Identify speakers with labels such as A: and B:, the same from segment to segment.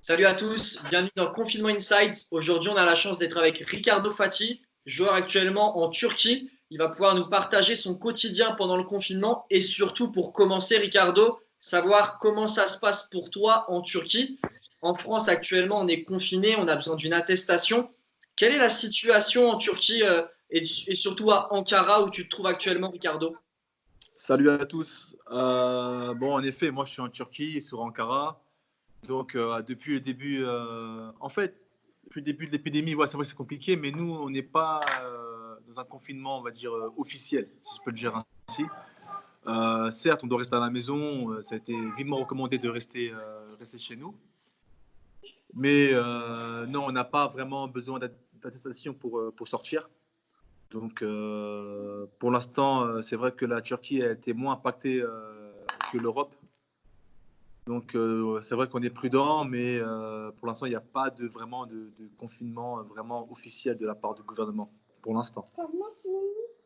A: Salut à tous, bienvenue dans Confinement Insights. Aujourd'hui, on a la chance d'être avec Ricardo Fati, joueur actuellement en Turquie. Il va pouvoir nous partager son quotidien pendant le confinement et surtout, pour commencer, Ricardo, savoir comment ça se passe pour toi en Turquie. En France, actuellement, on est confiné, on a besoin d'une attestation. Quelle est la situation en Turquie et surtout à Ankara où tu te trouves actuellement, Ricardo?
B: Salut à tous. En effet, moi je suis en Turquie, sur Ankara. Donc, depuis le début, depuis le début de l'épidémie, ouais, c'est vrai que c'est compliqué, mais nous, on n'est pas dans un confinement, on va dire, officiel, si je peux le dire ainsi. Certes, on doit rester à la maison, ça a été vivement recommandé de rester chez nous. Mais non, on n'a pas vraiment besoin d'attestation pour sortir. Donc, pour l'instant, c'est vrai que la Turquie a été moins impactée que l'Europe. Donc, c'est vrai qu'on est prudent, mais pour l'instant, il n'y a pas vraiment de confinement vraiment officiel de la part du gouvernement, pour l'instant.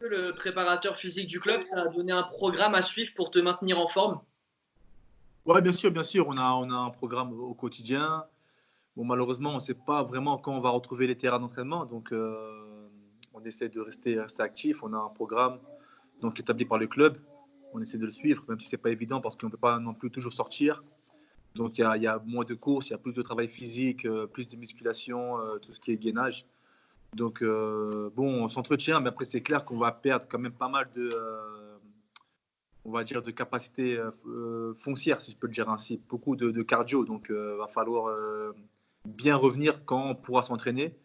A: Le préparateur physique du club t'a donné un programme à suivre pour te maintenir en forme.
B: Oui, bien sûr, on a un programme au quotidien. Bon, malheureusement, on ne sait pas vraiment quand on va retrouver les terrains d'entraînement. Donc, on essaie de rester actif. On a un programme donc, établi par le club. On essaie de le suivre, même si ce n'est pas évident parce qu'on ne peut pas non plus toujours sortir. Donc, il y a moins de courses, il y a plus de travail physique, plus de musculation, tout ce qui est gainage. Donc, bon, on s'entretient, mais après, c'est clair qu'on va perdre quand même pas mal on va dire, de capacité foncière, si je peux le dire ainsi. Beaucoup de cardio. Donc, il va falloir bien revenir quand on pourra s'entraîner.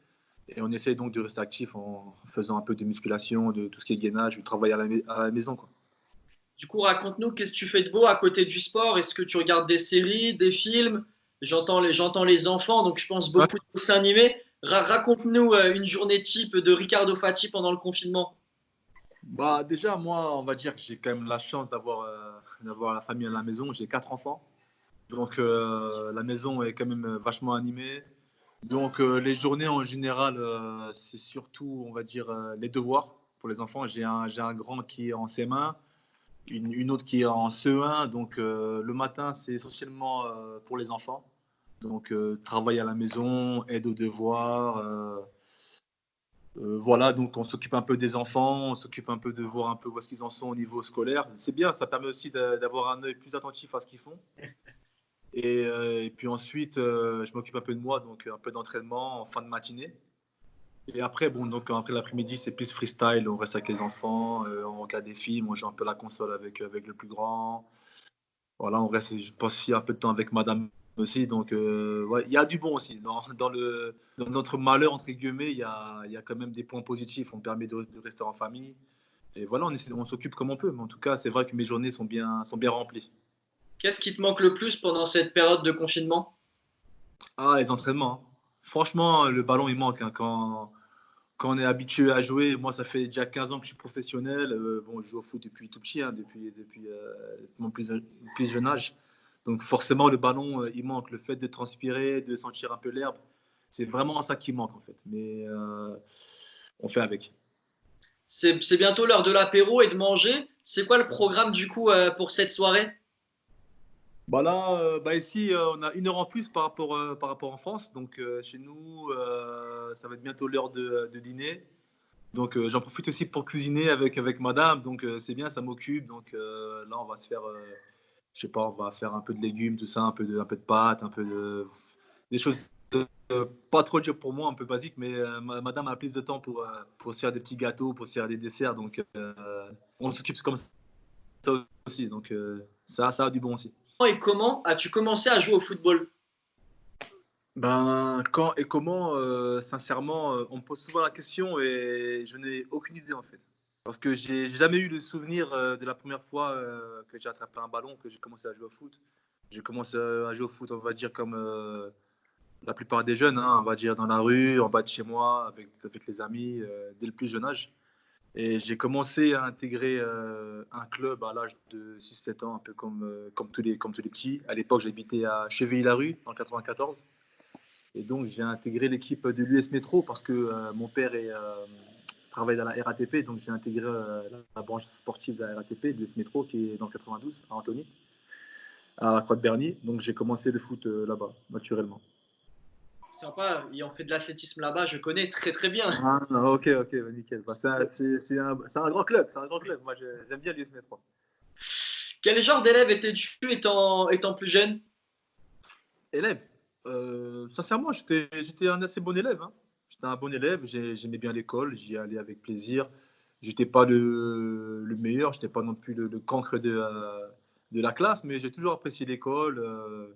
B: Et on essaye donc de rester actif en faisant un peu de musculation, de tout ce qui est gainage, du travail à la maison, quoi.
A: Du coup, raconte-nous, qu'est-ce que tu fais de beau à côté du sport? Est-ce que tu regardes des séries, des films? J'entends les enfants, donc je pense
B: Ouais.
A: beaucoup de dessins animés. Raconte-nous une journée type de Ricardo Fati pendant le confinement.
B: Bah, déjà, moi, on va dire que j'ai quand même la chance d'avoir la famille à la maison. J'ai 4 enfants. Donc, la maison est quand même vachement animée. Donc, les journées en général, c'est surtout, on va dire, les devoirs pour les enfants. J'ai un grand qui est en CM1, une autre qui est en CE1. Donc, le matin, c'est essentiellement pour les enfants. Donc, travail à la maison, aide aux devoirs. Voilà, donc on s'occupe un peu des enfants, on s'occupe un peu de voir un peu où est-ce qu'ils en sont au niveau scolaire. C'est bien, ça permet aussi d'avoir un œil plus attentif à ce qu'ils font. Et puis ensuite, je m'occupe un peu de moi, donc un peu d'entraînement en fin de matinée. Et après, bon, donc après l'après-midi, c'est plus freestyle. On reste avec les enfants, on regarde des films, on joue un peu à la console avec le plus grand. Voilà, on reste, je passe aussi un peu de temps avec madame aussi. Donc, ouais, il y a du bon aussi. Dans notre malheur, entre guillemets, il y a quand même des points positifs. On permet de rester en famille. Et voilà, on s'occupe comme on peut. Mais en tout cas, c'est vrai que mes journées sont bien remplies.
A: Qu'est-ce qui te manque le plus pendant cette période de confinement?
B: Ah, les entraînements, hein. Franchement, le ballon, il manque, hein. Quand on est habitué à jouer, moi, ça fait déjà 15 ans que je suis professionnel. Bon, je joue au foot depuis tout petit, hein, depuis mon plus jeune âge. Donc, forcément, le ballon, il manque. Le fait de transpirer, de sentir un peu l'herbe, c'est vraiment ça qui manque, en fait. Mais on fait avec.
A: C'est bientôt l'heure de l'apéro et de manger. C'est quoi le programme du coup pour cette soirée?
B: Bah là, bah ici, on a 1 heure en plus par rapport en France. Donc, chez nous, ça va être bientôt l'heure de dîner. Donc, j'en profite aussi pour cuisiner avec madame. Donc, c'est bien, ça m'occupe. Donc, là, on va se faire, je sais pas, on va faire un peu de légumes, tout ça, un peu de pâtes, des choses pas trop dures pour moi, un peu basiques. Mais madame a plus de temps pour se faire des petits gâteaux, pour se faire des desserts. Donc, on s'occupe comme ça aussi. Donc, ça a du bon aussi.
A: Et comment as-tu commencé à jouer au football?
B: Ben, quand et comment, sincèrement, on me pose souvent la question et je n'ai aucune idée en fait. Parce que j'ai jamais eu le souvenir de la première fois que j'ai attrapé un ballon, que j'ai commencé à jouer au foot. J'ai commencé à jouer au foot, on va dire, comme la plupart des jeunes, hein, on va dire dans la rue, en bas de chez moi, avec les amis, dès le plus jeune âge. Et j'ai commencé à intégrer un club à l'âge de 6 7 ans, un peu comme tous les petits. À l'époque, j'habitais à Chevilly-la-Rue, en 94. Et donc, j'ai intégré l'équipe de l'US Métro parce que mon père travaille dans la RATP. Donc, j'ai intégré la branche sportive de la RATP, de l'US Métro, qui est dans le 92, à Antony, à la Croix de Berny. Donc, j'ai commencé le foot là-bas, naturellement.
A: Sympa, il en fait de l'athlétisme là-bas, je connais très très bien.
B: Ah, ok, ok, bah, nickel. Bah, c'est un grand club, c'est un grand club. Moi, j'aime bien l'US Metro.
A: Quel genre d'élève étais-tu étant plus jeune?
B: Élève, sincèrement, j'étais un assez bon élève, hein. J'étais un bon élève, j'aimais bien l'école, j'y allais avec plaisir. J'étais pas le meilleur, j'étais pas non plus le cancre de la classe, mais j'ai toujours apprécié l'école.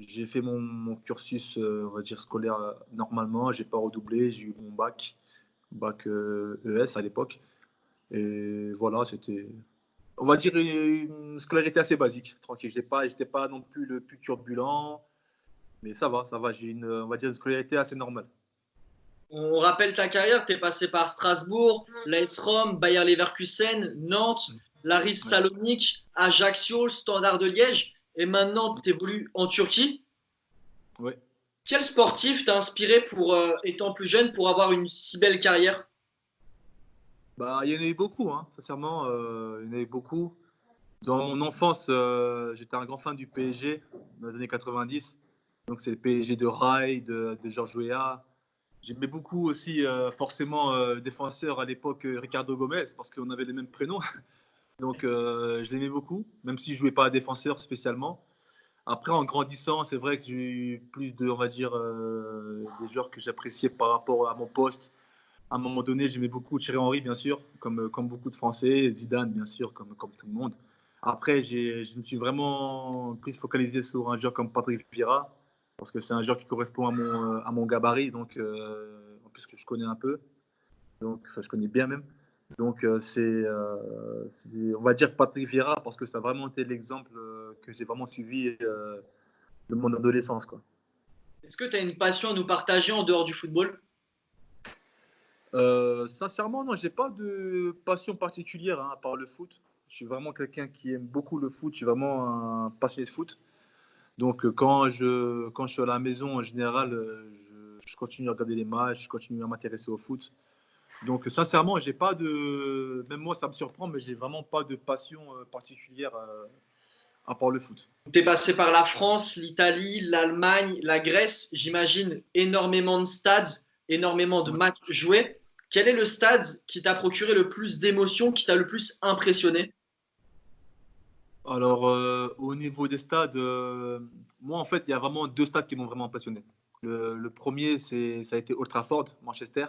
B: J'ai fait mon cursus, on va dire, scolaire normalement. J'ai pas redoublé, j'ai eu mon bac ES à l'époque. Et voilà, c'était, on va dire, une scolarité assez basique, tranquille. J'étais pas non plus le plus turbulent. Mais ça va, j'ai on va dire, une scolarité assez normale.
A: On rappelle ta carrière, tu es passé par Strasbourg, l'AS Rome, Bayer Leverkusen, Nantes, l'Aris
B: Ouais.
A: Salonique, Ajaccio, le Standard de Liège, et maintenant tu évolues en Turquie.
B: Ouais.
A: Quel sportif t'a inspiré étant plus jeune pour avoir une si belle carrière?
B: Bah, il y en a eu beaucoup, hein, sincèrement, il y en a eu beaucoup. Dans mon enfance, j'étais un grand fan du PSG dans les années 90. Donc, c'est le PSG de Rai, de Georges Weah. J'aimais beaucoup aussi, forcément, défenseur à l'époque, Ricardo Gomez, parce qu'on avait les mêmes prénoms. Donc, je l'aimais beaucoup, même si je ne jouais pas à défenseur spécialement. Après, en grandissant, c'est vrai que j'ai eu plus de, on va dire, des joueurs que j'appréciais par rapport à mon poste. À un moment donné, j'aimais beaucoup Thierry Henry, bien sûr, comme beaucoup de Français, Zidane, bien sûr, comme tout le monde. Après, je me suis vraiment plus focalisé sur un joueur comme Patrick Vieira, parce que c'est un joueur qui correspond à mon gabarit, donc, en plus que je connais un peu, donc, enfin, je connais bien même. Donc, on va dire Patrick Vieira, parce que ça a vraiment été l'exemple que j'ai vraiment suivi de mon adolescence, quoi.
A: Est-ce que tu as une passion à nous partager en dehors du football?
B: Sincèrement, non, j'ai pas de passion particulière, hein, à part le foot. Je suis vraiment quelqu'un qui aime beaucoup le foot. Je suis vraiment un passionné de foot. Donc, quand je suis à la maison, en général, je continue à regarder les matchs, je continue à m'intéresser au foot. Donc, sincèrement, j'ai pas de. Même moi, ça me surprend, mais j'ai vraiment pas de passion particulière à part le foot.
A: Tu es passé par la France, l'Italie, l'Allemagne, la Grèce, j'imagine énormément de stades, énormément de
B: Ouais.
A: matchs joués. Quel est le stade qui t'a procuré le plus d'émotions, qui t'a le plus impressionné?
B: Alors, au niveau des stades, moi, en fait, il y a vraiment deux stades qui m'ont vraiment impressionné. Le premier, ça a été Old Trafford, Manchester.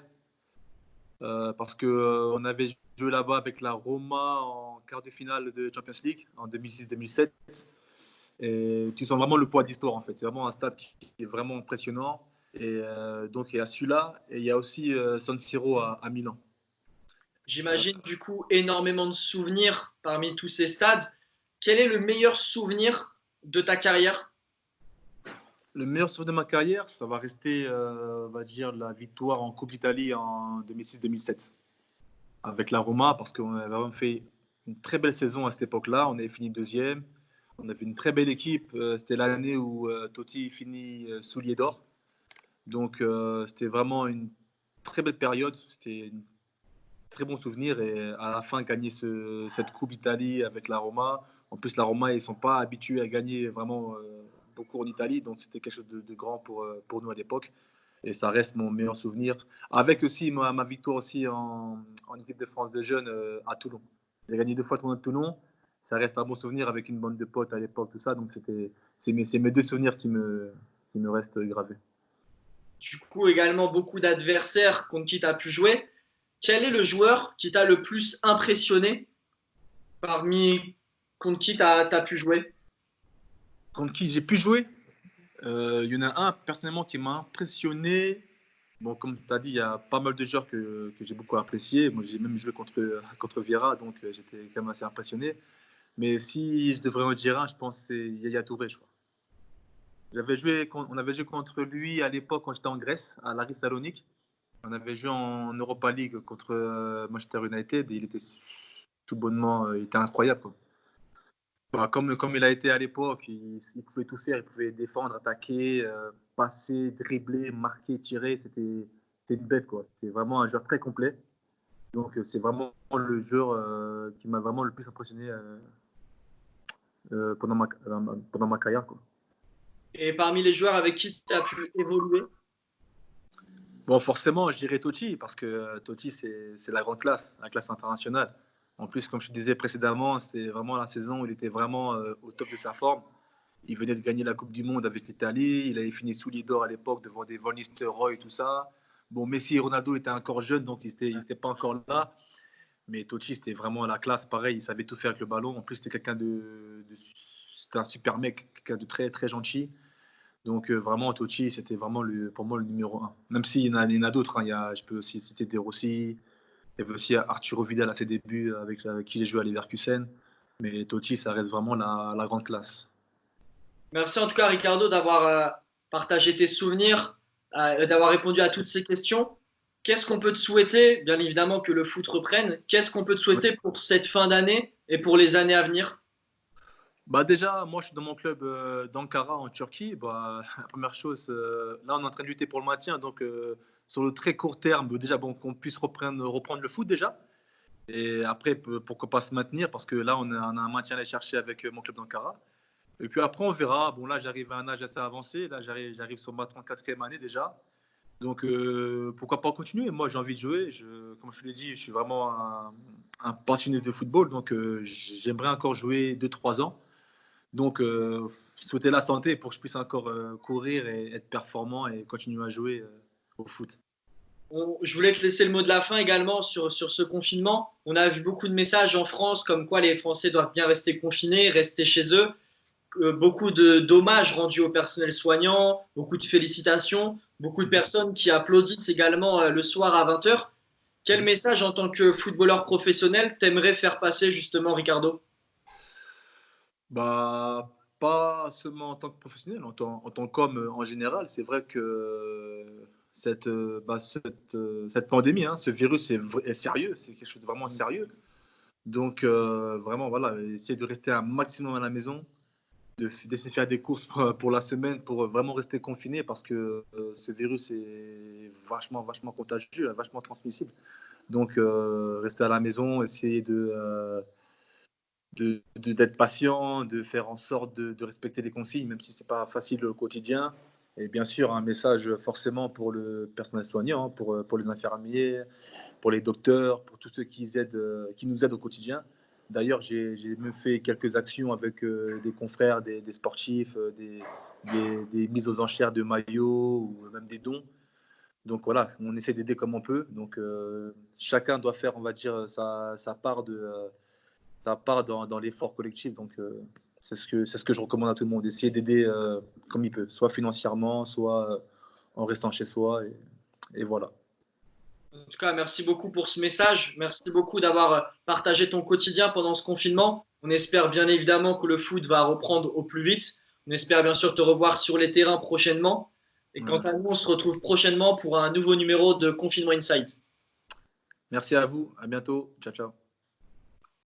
B: Parce que on avait joué là-bas avec la Roma en quart de finale de Champions League en 2006-2007. Et tu sens vraiment le poids d'histoire en fait. C'est vraiment un stade qui est vraiment impressionnant. Et donc il y a celui-là et il y a aussi San Siro à Milan.
A: J'imagine du coup énormément de souvenirs parmi tous ces stades. Quel est le meilleur souvenir de ta carrière?
B: Le meilleur souvenir de ma carrière, ça va rester, on va dire, la victoire en Coupe d'Italie en 2006-2007 avec la Roma parce qu'on avait vraiment fait une très belle saison à cette époque-là. On avait fini deuxième. On avait une très belle équipe. C'était l'année où Totti finit soulier d'or. Donc, c'était vraiment une très belle période. C'était un très bon souvenir. Et à la fin, gagner cette Coupe d'Italie avec la Roma. En plus, la Roma, ils ne sont pas habitués à gagner vraiment beaucoup en Italie. Donc, c'était quelque chose de grand pour nous à l'époque. Et ça reste mon meilleur souvenir. Avec aussi ma victoire aussi en équipe de France de jeunes à Toulon. J'ai gagné 2 fois le tournoi de Toulon. Ça reste un bon souvenir avec une bande de potes à l'époque, tout ça. Donc, c'est mes deux souvenirs qui me restent gravés.
A: Du coup, également beaucoup d'adversaires contre qui tu as pu jouer. Quel est le joueur qui t'a le plus impressionné parmi contre qui tu as pu jouer?
B: Contre qui j'ai pu jouer, il y en a un personnellement qui m'a impressionné. Bon, comme tu as dit, il y a pas mal de joueurs que j'ai beaucoup appréciés. Moi, j'ai même joué contre Vieira, donc j'étais quand même assez impressionné. Mais si je devrais en dire un, je pense que c'est Yaya Touré, je crois. On avait joué contre lui à l'époque quand j'étais en Grèce, à l'Aris Salonique. On avait joué en Europa League contre Manchester United et il était tout bonnement, il était incroyable, quoi. Bah, comme il a été à l'époque, il pouvait tout faire, il pouvait défendre, attaquer, passer, dribbler, marquer, tirer. C'était une bête, quoi. C'était vraiment un joueur très complet. Donc c'est vraiment le joueur qui m'a vraiment le plus impressionné pendant ma carrière, quoi.
A: Et parmi les joueurs avec qui tu as pu évoluer?
B: Bon, forcément, je dirais Totti, parce que Totti, c'est la classe internationale. En plus, comme je te disais précédemment, c'est vraiment la saison où il était vraiment au top de sa forme. Il venait de gagner la Coupe du Monde avec l'Italie. Il avait fini soulier d'or à l'époque devant des Van Nistelrooy et tout ça. Bon, Messi et Ronaldo étaient encore jeunes, donc ils n'étaient pas encore là. Mais Totti, c'était vraiment la classe. Pareil, il savait tout faire avec le ballon. En plus, c'était c'était un super mec, quelqu'un de très, très gentil. Donc, vraiment, Totti, c'était vraiment pour moi le numéro un. Même s'il y en a d'autres. Hein. Je peux aussi citer De Rossi. Il y avait aussi Arturo Vidal à ses débuts, avec qui il a joué à Leverkusen. Mais Totti, ça reste vraiment la grande classe.
A: Merci en tout cas, Ricardo, d'avoir partagé tes souvenirs, d'avoir répondu à toutes ces questions. Qu'est-ce qu'on peut te souhaiter? Bien évidemment que le foot reprenne. Qu'est-ce qu'on peut te
B: Ouais.
A: souhaiter pour cette fin d'année et pour les années à venir?
B: Bah déjà, moi, je suis dans mon club d'Ankara en Turquie. Bah, la première chose, là, on est en train de lutter pour le maintien. Donc, sur le très court terme, déjà, bon, qu'on puisse reprendre le foot déjà. Et après, pourquoi pas se maintenir, parce que là, on a un maintien à aller chercher avec mon club d'Ankara. Et puis après, on verra. Bon, là, j'arrive à un âge assez avancé. Là, j'arrive sur ma 34e année déjà. Donc, pourquoi pas continuer? Moi, j'ai envie de jouer. Comme je te l'ai dit, je suis vraiment un passionné de football. Donc, j'aimerais encore jouer 2 3 ans. Donc, souhaiter la santé pour que je puisse encore courir et être performant et continuer à jouer au foot.
A: Je voulais te laisser le mot de la fin également sur ce confinement. On a vu beaucoup de messages en France comme quoi les Français doivent bien rester confinés, rester chez eux. Beaucoup d'hommages rendus au personnel soignant, beaucoup de félicitations, beaucoup de personnes qui applaudissent également le soir à 20h. Quel message en tant que footballeur professionnel t'aimerais faire passer justement, Ricardo?
B: Bah, pas seulement en tant que professionnel, en tant qu'homme en général. C'est vrai que cette pandémie, hein, ce virus est sérieux, c'est quelque chose de vraiment sérieux. Donc, vraiment, voilà, essayer de rester un maximum à la maison, d'essayer de faire des courses pour la semaine, pour vraiment rester confiné, parce que ce virus est vachement, vachement contagieux, vachement transmissible. Donc, rester à la maison, essayer d'être patient, de faire en sorte de respecter les consignes, même si c'est pas facile au quotidien. Et bien sûr, un message forcément pour le personnel soignant, pour les infirmiers, pour les docteurs, pour tous ceux qui nous aident au quotidien. D'ailleurs, j'ai même fait quelques actions avec des confrères, des sportifs, des mises aux enchères de maillots ou même des dons. Donc voilà, on essaie d'aider comme on peut. Donc chacun doit faire, on va dire, sa part dans l'effort collectif. Donc, c'est ce que je recommande à tout le monde, essayer d'aider comme il peut, soit financièrement, soit en restant chez soi. Et voilà.
A: En tout cas, merci beaucoup pour ce message. Merci beaucoup d'avoir partagé ton quotidien pendant ce confinement. On espère bien évidemment que le foot va reprendre au plus vite. On espère bien sûr te revoir sur les terrains prochainement. Et quant
B: Ouais.
A: à nous, on se retrouve prochainement pour un nouveau numéro de Confinement Insight.
B: Merci à vous. À bientôt. Ciao, ciao.